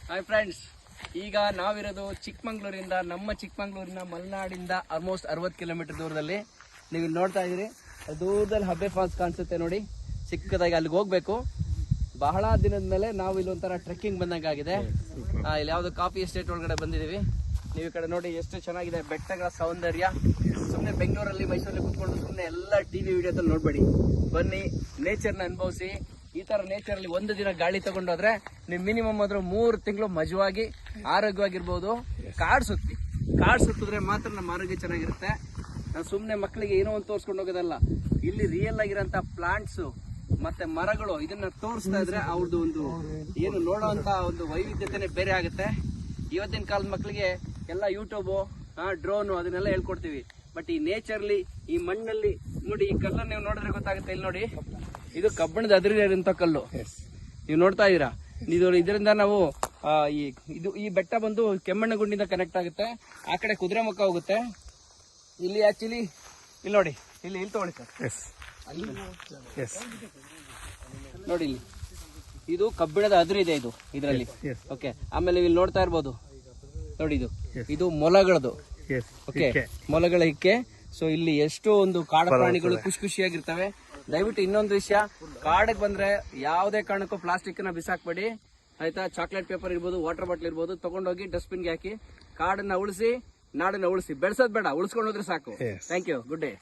Hi friends, ಈಗ ನಾವಿರೋದು ಚಿಕ್ಕಮಂಗ್ಳೂರಿಂದ, ನಮ್ಮ ಚಿಕ್ಕಮಂಗ್ಳೂರಿನ ಮಲೆನಾಡಿಂದ ಆಲ್ಮೋಸ್ಟ್ 60 ಕಿಲೋಮೀಟರ್ ದೂರದಲ್ಲಿ. ನೀವು ಇಲ್ಲಿ ನೋಡ್ತಾ ಇದ್ದೀರಿ, ದೂರದಲ್ಲಿ ಹಬ್ಬೆ ಫಾಲ್ಸ್ ಕಾಣಿಸುತ್ತೆ ನೋಡಿ, ಚಿಕ್ಕದಾಗಿ. ಅಲ್ಲಿಗೆ ಹೋಗ್ಬೇಕು. ಬಹಳ ದಿನದ ಮೇಲೆ ನಾವು ಇಲ್ಲಿ ಒಂಥರ ಟ್ರೆಕ್ಕಿಂಗ್ ಬಂದಂಗಾಗಿದೆ. ಇಲ್ಲಿ ಯಾವ್ದು ಕಾಫಿ ಎಸ್ಟೇಟ್ ಒಳಗಡೆ ಬಂದಿದ್ದೀವಿ. ನೀವು ಈ ಕಡೆ ನೋಡಿ ಎಷ್ಟು ಚೆನ್ನಾಗಿದೆ ಬೆಟ್ಟಗಳ ಸೌಂದರ್ಯ. ಸುಮ್ಮನೆ ಬೆಂಗಳೂರಲ್ಲಿ ಮೈಸೂರಲ್ಲಿ ಕುತ್ಕೊಂಡು ಸುಮ್ಮನೆ ಎಲ್ಲ ಟಿವಿ ವಿಡಿಯೋದಲ್ಲಿ ನೋಡ್ಬೇಡಿ, ಬನ್ನಿ ನೇಚರ್ನ ಅನುಭವಿಸಿ. ಈ ತರ ನೇಚರ್ ಅಲ್ಲಿ ಒಂದು ದಿನ ಗಾಳಿ ತಗೊಂಡೋದ್ರೆ ನೀವು ಮಿನಿಮಮ್ ಆದ್ರೂ 3 ತಿಂಗಳು ಮಜವಾಗಿ ಆರೋಗ್ಯವಾಗಿರ್ಬೋದು. ಕಾಡ್ ಸುತ್ತಿದ್ರೆ ಮಾತ್ರ ನಮ್ಮ ಆರೋಗ್ಯ ಚೆನ್ನಾಗಿರುತ್ತೆ. ನಾವು ಸುಮ್ಮನೆ ಮಕ್ಕಳಿಗೆ ಏನೋ ಒಂದು ತೋರಿಸ್ಕೊಂಡು ಹೋಗೋದಲ್ಲ, ಇಲ್ಲಿ ರಿಯಲ್ ಆಗಿರೋಂಥ ಪ್ಲಾಂಟ್ಸ್ ಮತ್ತೆ ಮರಗಳು ಇದನ್ನ ತೋರಿಸ್ತಾ ಇದ್ರೆ ಅವ್ರದ್ದು ಒಂದು ಏನು ನೋಡೋಂತ ಒಂದು ವೈವಿಧ್ಯತೆನೆ ಬೇರೆ ಆಗುತ್ತೆ. ಇವತ್ತಿನ ಕಾಲದ ಮಕ್ಕಳಿಗೆ ಎಲ್ಲ ಯೂಟ್ಯೂಬು, ಡ್ರೋನು ಅದನ್ನೆಲ್ಲ ಹೇಳ್ಕೊಡ್ತೀವಿ. ಬಟ್ ಈ ನೇಚರ್ಲಿ, ಈ ಮಣ್ಣಲ್ಲಿ ನೋಡಿ, ಈ ಕಲ್ಲನ್ನು ನೀವು ನೋಡಿದ್ರೆ ಗೊತ್ತಾಗುತ್ತೆ. ಇಲ್ಲಿ ನೋಡಿ, ಇದು ಕಬ್ಬಣದ ಅದಿರಿರುವಂತ ಕಲ್ಲು ನೀವು ನೋಡ್ತಾ ಇದೀರಾ. ಇದರಿಂದ ನಾವು ಈ ಬೆಟ್ಟ ಬಂದು ಕೆಮ್ಮಣ್ಣಗುಂಡಿಂದ ಕನೆಕ್ಟ್ ಆಗುತ್ತೆ. ಆ ಕಡೆ ಕುದುರೆಮುಖ ಹೋಗುತ್ತೆ. ಇಲ್ಲಿ ಆಕ್ಚುಲಿ ಇಲ್ಲಿ ನೋಡಿ, ಇಲ್ಲಿ ತಗೊಳ್ಳಿ ಸರ್, ನೋಡಿ ಇಲ್ಲಿ ಇದು ಕಬ್ಬಿಣದ ಅದಿರು ಇದೆ ಇದು ಇದರಲ್ಲಿ. ಓಕೆ, ಆಮೇಲೆ ಇಲ್ಲಿ ನೋಡ್ತಾ ಇರ್ಬೋದು ನೋಡಿ, ಇದು ಮೊಲಗಳದು. ಓಕೆ, ಮೊಲಗಳ ಹಿಕ್ಕೆ. ಸೊ ಇಲ್ಲಿ ಎಷ್ಟೋ ಒಂದು ಕಾಡು ಪ್ರಾಣಿಗಳು ಖುಷಿಯಾಗಿರ್ತವೆ. ದಯವಿಟ್ಟು ಇನ್ನೊಂದು ವಿಷಯ, ಕಾಡಿಗೆ ಬಂದ್ರೆ ಯಾವುದೇ ಕಾರಣಕ್ಕೂ ಪ್ಲಾಸ್ಟಿಕ್ ನ ಬಿಸಾಕ್ಬೇಡಿ, ಆಯ್ತಾ? ಚಾಕ್ಲೇಟ್ ಪೇಪರ್ ಇರ್ಬೋದು, ವಾಟರ್ ಬಾಟಲ್ ಇರ್ಬೋದು, ತಗೊಂಡೋಗಿ ಡಸ್ಟ್ಬಿನ್ಗೆ ಹಾಕಿ. ಕಾಡನ್ನ ಉಳಿಸಿ, ನಾಡನ್ನ ಉಳಿಸಿ. ಬೆಳೆಸೋದ್ ಬೇಡ, ಉಳಿಸ್ಕೊಂಡು ಹೋದ್ರೆ ಸಾಕು. Thank you, good day.